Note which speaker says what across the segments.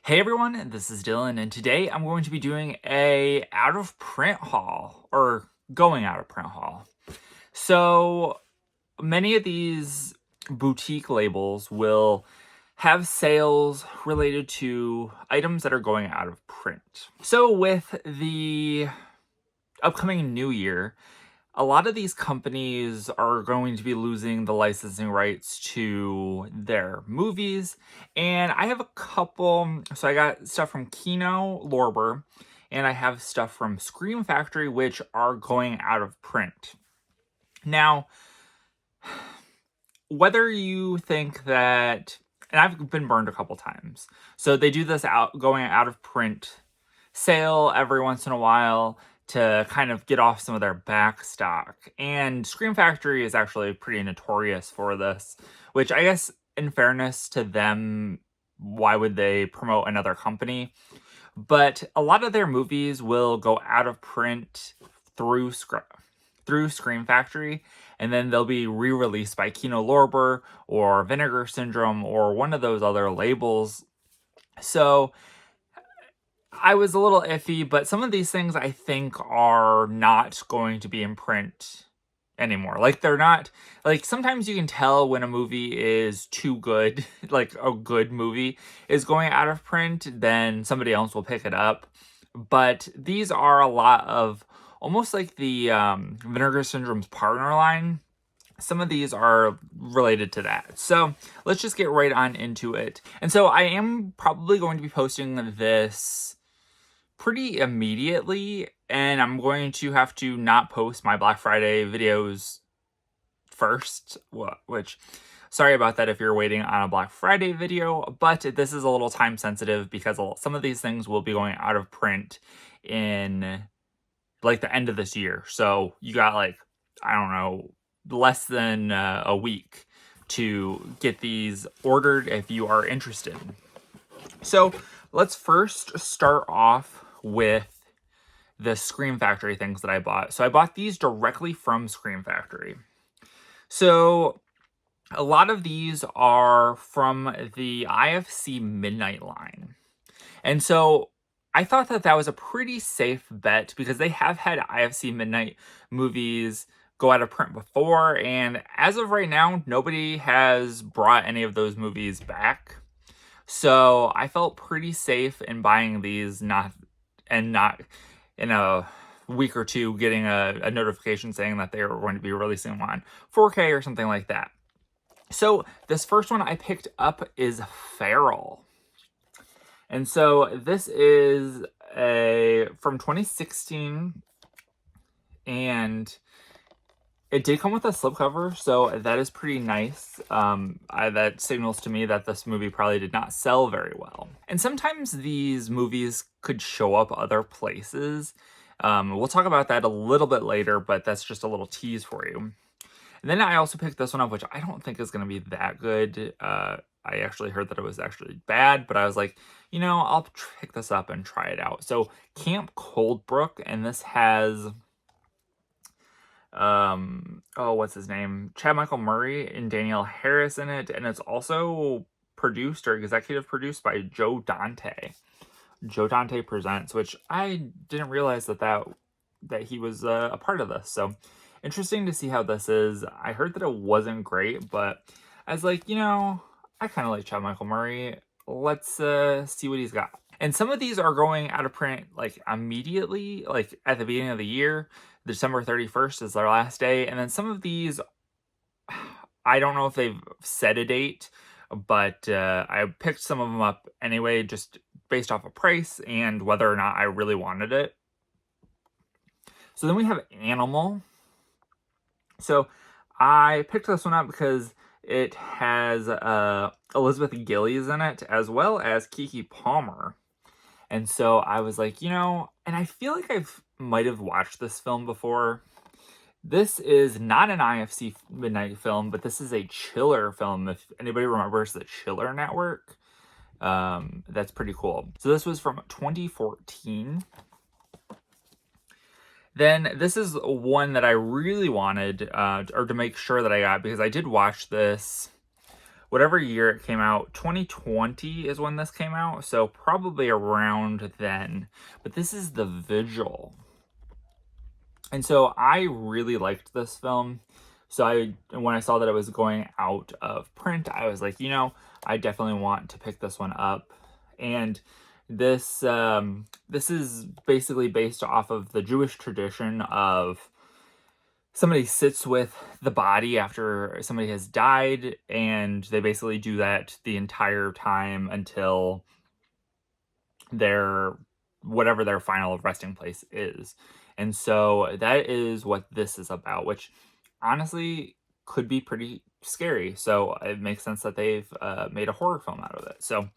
Speaker 1: Hey everyone, this is Dylan, and today I'm going to be doing a out of print haul, or going out of print haul. So many of these boutique labels will have sales related to items that are going out of print. So with the upcoming new year, a lot of these companies are going to be losing the licensing rights to their movies. And I have a couple. So I got stuff from Kino Lorber and I have stuff from Scream Factory, which are going out of print. Now, whether you think that, and I've been burned a couple times. So they do this going out of print sale every once in a while to kind of get off some of their back stock. And Scream Factory is actually pretty notorious for this, which I guess in fairness to them, why would they promote another company? But a lot of their movies will go out of print through Scream Factory, and then they'll be re-released by Kino Lorber or Vinegar Syndrome or one of those other labels. So I was a little iffy, but some of these things I think are not going to be in print anymore. Like, they're not, like, sometimes you can tell when a movie is too good, like a good movie is going out of print, then somebody else will pick it up. But these are a lot of almost like the Vinegar Syndrome's partner line. Some of these are related to that. So let's just get right on into it. And so I am probably going to be posting this pretty immediately, and I'm going to have to not post my Black Friday videos first, which, sorry about that if you're waiting on a Black Friday video, but this is a little time sensitive because some of these things will be going out of print in like the end of this year. So you got like, I don't know, less than a week to get these ordered if you are interested. So let's first start off with the Scream Factory things that I bought. So I bought these directly from Scream Factory. So a lot of these are from the IFC Midnight line. And so I thought that that was a pretty safe bet because they have had IFC Midnight movies go out of print before. And as of right now, nobody has brought any of those movies back. So I felt pretty safe in buying these, not in a week or two getting a notification saying that they were going to be releasing them on 4K or something like that. So this first one I picked up is Feral. And so this is from 2016, and it did come with a slipcover, so that is pretty nice. That signals to me that this movie probably did not sell very well. And sometimes these movies could show up other places. We'll talk about that a little bit later, but that's just a little tease for you. And then I also picked this one up, which I don't think is going to be that good. I actually heard that it was actually bad, but I was like, you know, I'll pick this up and try it out. So Camp Coldbrook, and this has what's his name? Chad Michael Murray and Danielle Harris in it, and it's also produced or executive produced by Joe Dante. Joe Dante Presents, which I didn't realize that he was a part of this. So interesting to see how this is. I heard that it wasn't great, but I was like, you know, I kind of like Chad Michael Murray. Let's see what he's got. And some of these are going out of print like immediately, like at the beginning of the year. December 31st is their last day. And then some of these, I don't know if they've set a date, but I picked some of them up anyway, just based off of price and whether or not I really wanted it. So then we have Animal. So I picked this one up because it has Elizabeth Gillies in it, as well as Keke Palmer. And so I was like, you know, and I feel like might have watched this film before. This is not an IFC Midnight film, but this is a Chiller film. If anybody remembers the Chiller Network, that's pretty cool. So this was from 2014. Then this is one that I really wanted, or to make sure that I got, because I did watch this whatever year it came out. 2020 is when this came out, so probably around then. But this is The Vigil. And so I really liked this film. So when I saw that it was going out of print, I was like, I definitely want to pick this one up. And this is basically based off of the Jewish tradition of somebody sits with the body after somebody has died, and they basically do that the entire time until whatever their final resting place is. And so that is what this is about, which honestly could be pretty scary. So it makes sense that they've made a horror film out of it. So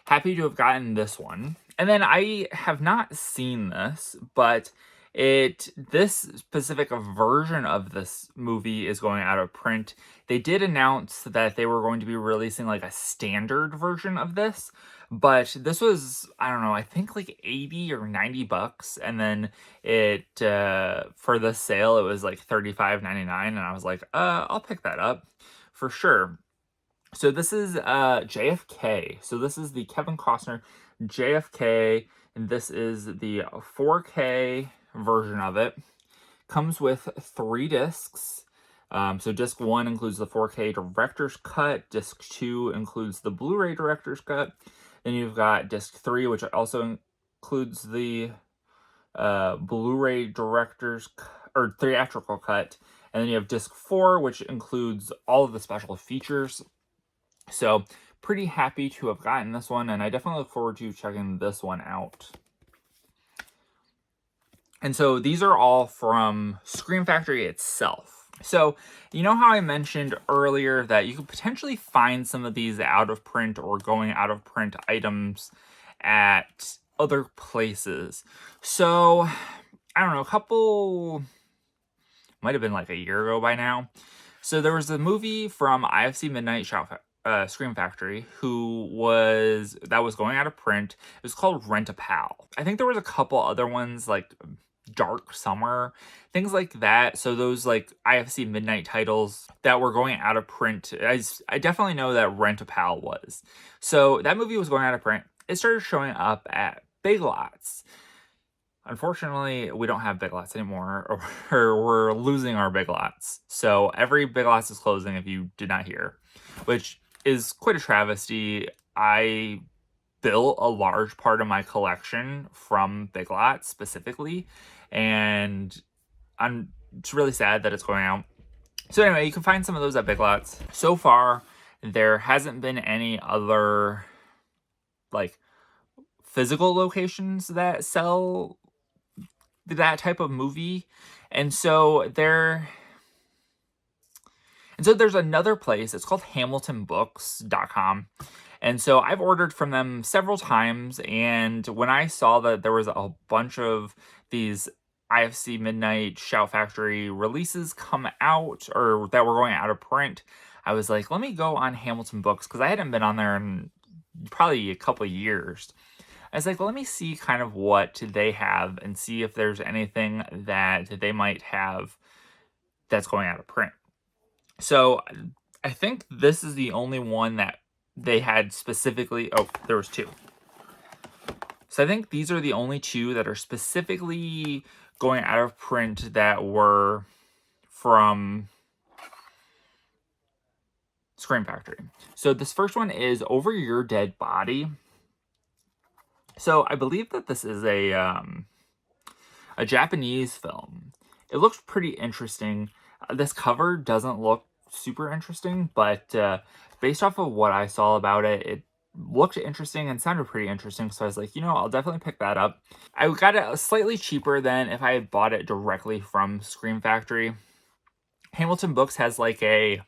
Speaker 1: happy to have gotten this one. And then I have not seen this, but this specific version of this movie is going out of print. They did announce that they were going to be releasing like a standard version of this, but this was, I don't know, I think like 80 or 90 bucks. And then for the sale, it was like $35.99. And I was like, I'll pick that up for sure. So this is JFK. So this is the Kevin Costner JFK, and this is the 4K version of it. Comes with 3 discs. So disc 1 includes the 4K director's cut. Disc 2 includes the Blu-ray director's cut. Then you've got disc 3, which also includes the Blu-ray director's or theatrical cut. And then you have disc 4, which includes all of the special features. So pretty happy to have gotten this one, and I definitely look forward to checking this one out. And so these are all from Scream Factory itself. So, you know how I mentioned earlier that you could potentially find some of these out of print or going out of print items at other places. So, I don't know, might have been like a year ago by now. So there was a movie from IFC Midnight Scream Factory that was going out of print. It was called Rent a Pal. I think there was a couple other ones like Dark Summer, things like that. So those like IFC Midnight titles that were going out of print, I definitely know that Rent a Pal was. So that movie was going out of print. It started showing up at Big Lots. Unfortunately, we don't have Big Lots anymore, or we're losing our Big Lots. So every Big Lots is closing, if you did not hear, which is quite a travesty. I built a large part of my collection from Big Lots specifically, and it's really sad that it's going out. So anyway, you can find some of those at Big Lots. So far, there hasn't been any other like physical locations that sell that type of movie. And so there's another place. It's called HamiltonBooks.com. And so I've ordered from them several times, and when I saw that there was a bunch of these IFC Midnight Shout Factory releases come out, or that were going out of print, I was like, let me go on Hamilton Books, because I hadn't been on there in probably a couple of years. I was like, well, let me see kind of what they have and see if there's anything that they might have that's going out of print. So I think this is the only one that they had specifically. Oh, there was 2. So I think these are the only 2 that are specifically going out of print that were from Scream Factory. So this first one is Over Your Dead Body. So I believe that this is a Japanese film. It looks pretty interesting. This cover doesn't look super interesting, but based off of what I saw about it, it looked interesting and sounded pretty interesting. So I was like, I'll definitely pick that up. I got it slightly cheaper than if I had bought it directly from Scream Factory. Hamilton Books has like I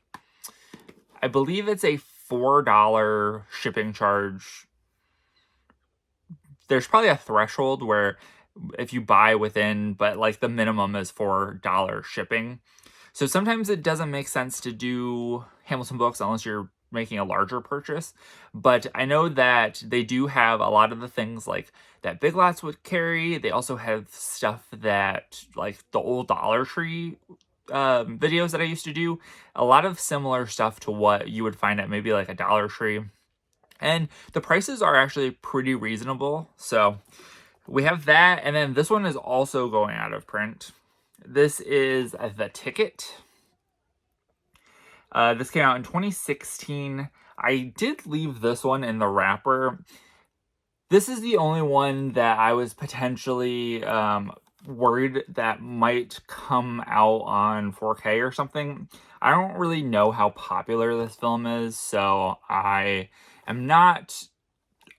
Speaker 1: believe it's a $4 shipping charge. There's probably a threshold where if you buy within, but like the minimum is $4 shipping. So sometimes it doesn't make sense to do Hamilton Books unless you're making a larger purchase. But I know that they do have a lot of the things like that Big Lots would carry. They also have stuff that like the old Dollar Tree videos that I used to do. A lot of similar stuff to what you would find at maybe like a Dollar Tree. And the prices are actually pretty reasonable. So we have that. And then this one is also going out of print. This is The Ticket. This came out in 2016. I did leave this one in the wrapper. This is the only one that I was potentially worried that might come out on 4K or something. I don't really know how popular this film is, so I am not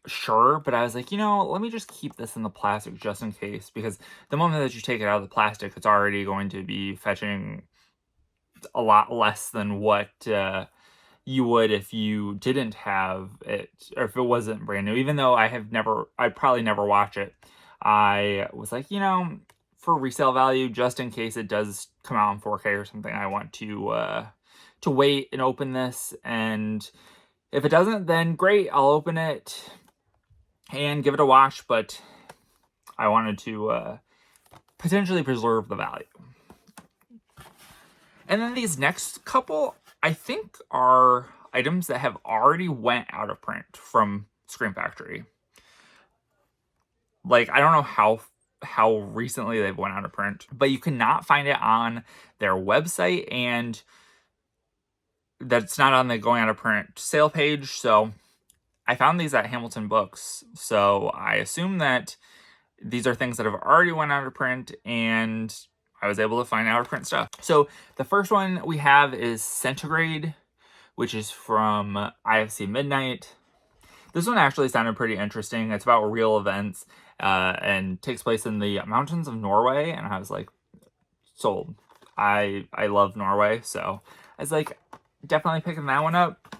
Speaker 1: sure, but I was like, let me just keep this in the plastic just in case, because the moment that you take it out of the plastic, it's already going to be fetching a lot less than what you would if you didn't have it, or if it wasn't brand new. Even though I'd probably never watch it, I was like, for resale value, just in case it does come out in 4K or something, I want to wait and open this. And if it doesn't, then great, I'll open it and give it a watch. But I wanted to potentially preserve the value. And then these next couple, I think, are items that have already went out of print from Scream Factory. Like, I don't know how recently they've went out of print, but you cannot find it on their website, and that's not on the going out of print sale page. So I found these at Hamilton Books. So I assume that these are things that have already went out of print, and I was able to find out of print stuff. So the first one we have is Centigrade, which is from IFC Midnight. This one actually sounded pretty interesting. It's about real events and takes place in the mountains of Norway. And I was like, sold. I love Norway. So I was like, definitely picking that one up.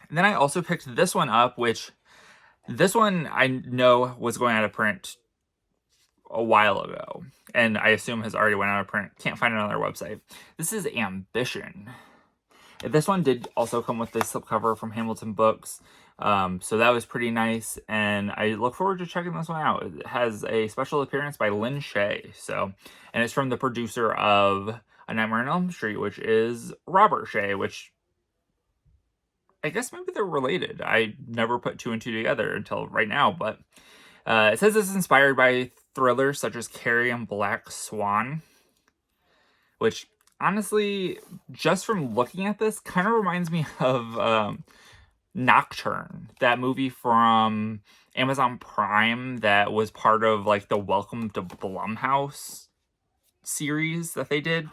Speaker 1: And then I also picked this one up, which this one I know was going out of print a while ago, and I assume has already went out of print. Can't find it on their website. This is Ambition. This one did also come with this slipcover from Hamilton Books, so that was pretty nice, and I look forward to checking this one out. It has a special appearance by Lynn Shay, and it's from the producer of A Nightmare on Elm Street, which is Robert Shay, which I guess maybe they're related. I never put two and two together until right now, but it says it's inspired by thrillers such as Carrie and Black Swan, which honestly, just from looking at this, kind of reminds me of Nocturne, that movie from Amazon Prime that was part of like the Welcome to Blumhouse series that they did.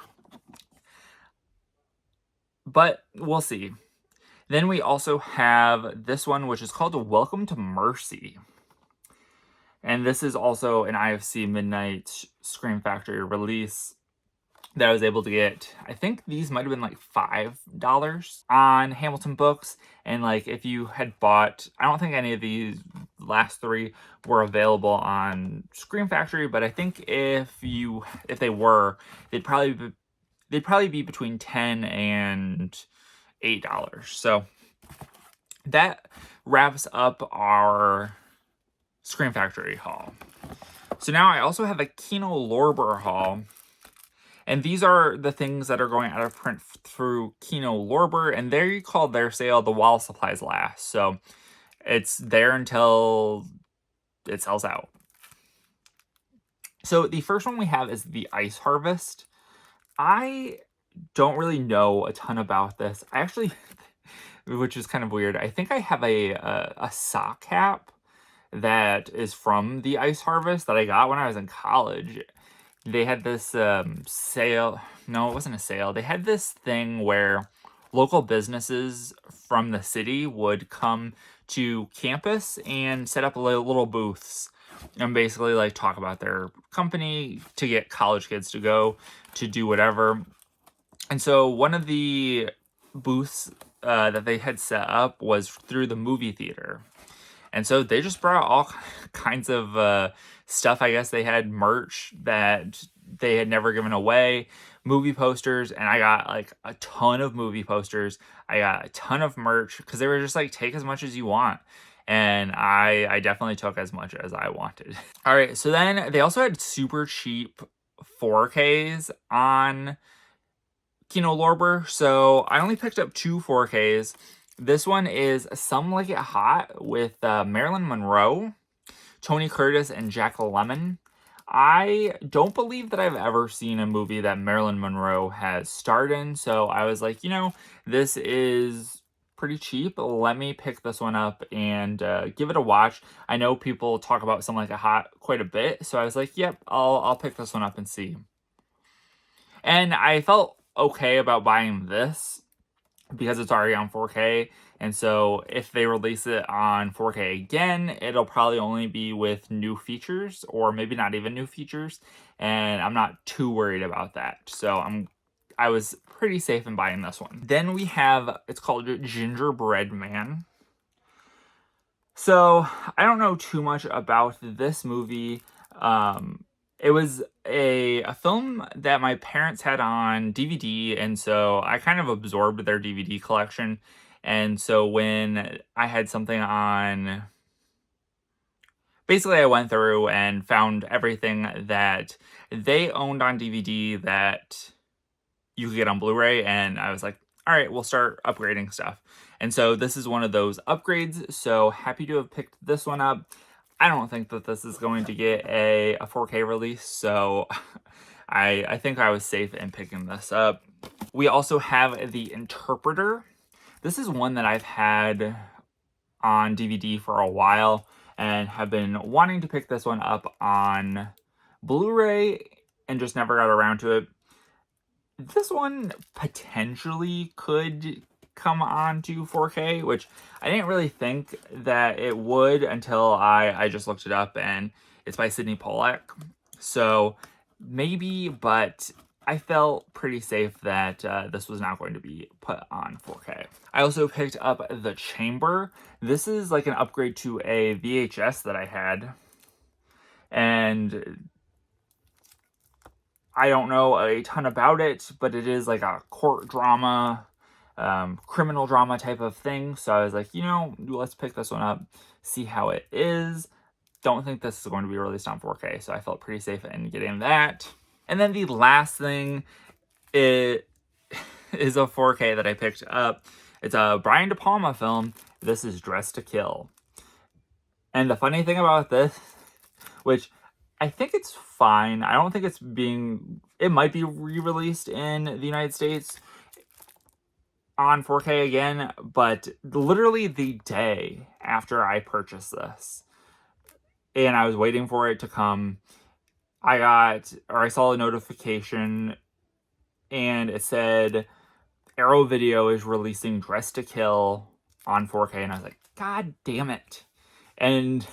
Speaker 1: But we'll see. Then we also have this one, which is called Welcome to Mercy. And this is also an IFC Midnight Scream Factory release that I was able to get. I think these might have been like $5 on Hamilton Books. And like if you had bought, I don't think any of these last three were available on Scream Factory, but I think if they were, they'd probably be between $10 and $8. So that wraps up our Scream Factory haul. So now I also have a Kino Lorber haul. And these are the things that are going out of print through Kino Lorber. And they call their sale the While Supplies Last. So it's there until it sells out. So the first one we have is The Ice Harvest. I don't really know a ton about this. I actually, which is kind of weird, I think I have a sock cap that is from The Ice Harvest that I got when I was in college. They had this sale. No, it wasn't a sale. They had this thing where local businesses from the city would come to campus and set up little booths and basically like talk about their company to get college kids to go to do whatever. And so one of the booths that they had set up was through the movie theater. And so they just brought all kinds of stuff. I guess they had merch that they had never given away, movie posters, and I got like a ton of movie posters. I got a ton of merch because they were just like, take as much as you want. And I definitely took as much as I wanted. All right, so then they also had super cheap 4Ks on Kino Lorber. So I only picked up 2 4Ks. This one is Some Like It Hot with Marilyn Monroe, Tony Curtis, and Jack Lemmon. I don't believe that I've ever seen a movie that Marilyn Monroe has starred in, so I was like, this is pretty cheap. Let me pick this one up and give it a watch. I know people talk about Some Like It Hot quite a bit, so I was like, yep, I'll pick this one up and see. And I felt okay about buying this because it's already on 4K. And so if they release it on 4K again, it'll probably only be with new features or maybe not even new features. And I'm not too worried about that. So I was pretty safe in buying this one. Then we have, it's called Gingerbread Man. So I don't know too much about this movie. It was a film that my parents had on DVD, and so I kind of absorbed their DVD collection. And so when I had something on, basically I went through and found everything that they owned on DVD that you could get on Blu-ray, and I was like, all right, we'll start upgrading stuff. And so this is one of those upgrades, so happy to have picked this one up. I don't think that this is going to get a 4K release, so I think I was safe in picking this up. We also have The Interpreter. This is one that I've had on DVD for a while and have been wanting to pick this one up on Blu-ray and just never got around to it. This one potentially could come on to 4K, which I didn't really think that it would until I just looked it up, and it's by Sydney Pollack. So maybe, but I felt pretty safe that this was not going to be put on 4K. I also picked up The Chamber. This is like an upgrade to a VHS that I had, and I don't know a ton about it, but it is like a court drama, criminal drama type of thing. So I was like, let's pick this one up, see how it is. Don't think this is going to be released on 4K, so I felt pretty safe in getting that. And then the last thing is a 4K that I picked up. It's a Brian De Palma film. This is Dressed to Kill. And the funny thing about this, which I think it's fine. I don't think it might be re-released in the United States on 4K again, but literally the day after I purchased this, and I was waiting for it to come, I saw a notification, and it said, Arrow Video is releasing Dressed to Kill on 4K, and I was like, God damn it. And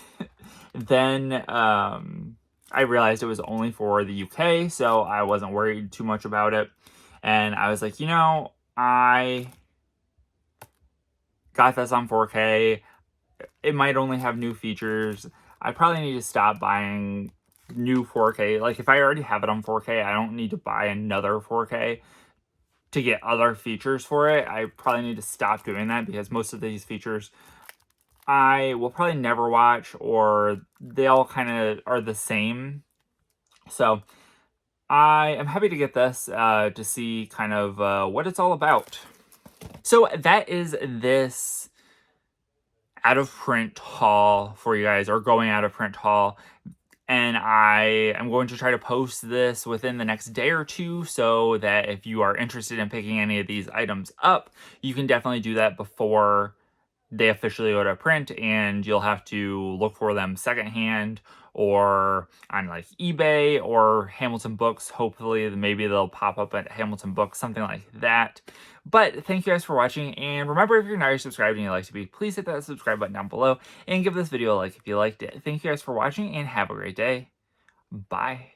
Speaker 1: then, I realized it was only for the UK, so I wasn't worried too much about it. And I was like, I got this on 4K. It might only have new features. I probably need to stop buying new 4K. Like, if I already have it on 4K, I don't need to buy another 4K to get other features for it. I probably need to stop doing that because most of these features I will probably never watch, or they all kind of are the same. So I am happy to get this to see kind of what it's all about. So that is this out of print haul for you guys, or going out of print haul. And I am going to try to post this within the next day or two, so that if you are interested in picking any of these items up, you can definitely do that before they officially go to print, and you'll have to look for them secondhand or on like eBay or Hamilton Books. Hopefully, maybe they'll pop up at Hamilton Books, something like that. But thank you guys for watching, and remember, if you're not already subscribed and you'd like to be, please hit that subscribe button down below and give this video a like if you liked it. Thank you guys for watching, and have a great day. Bye.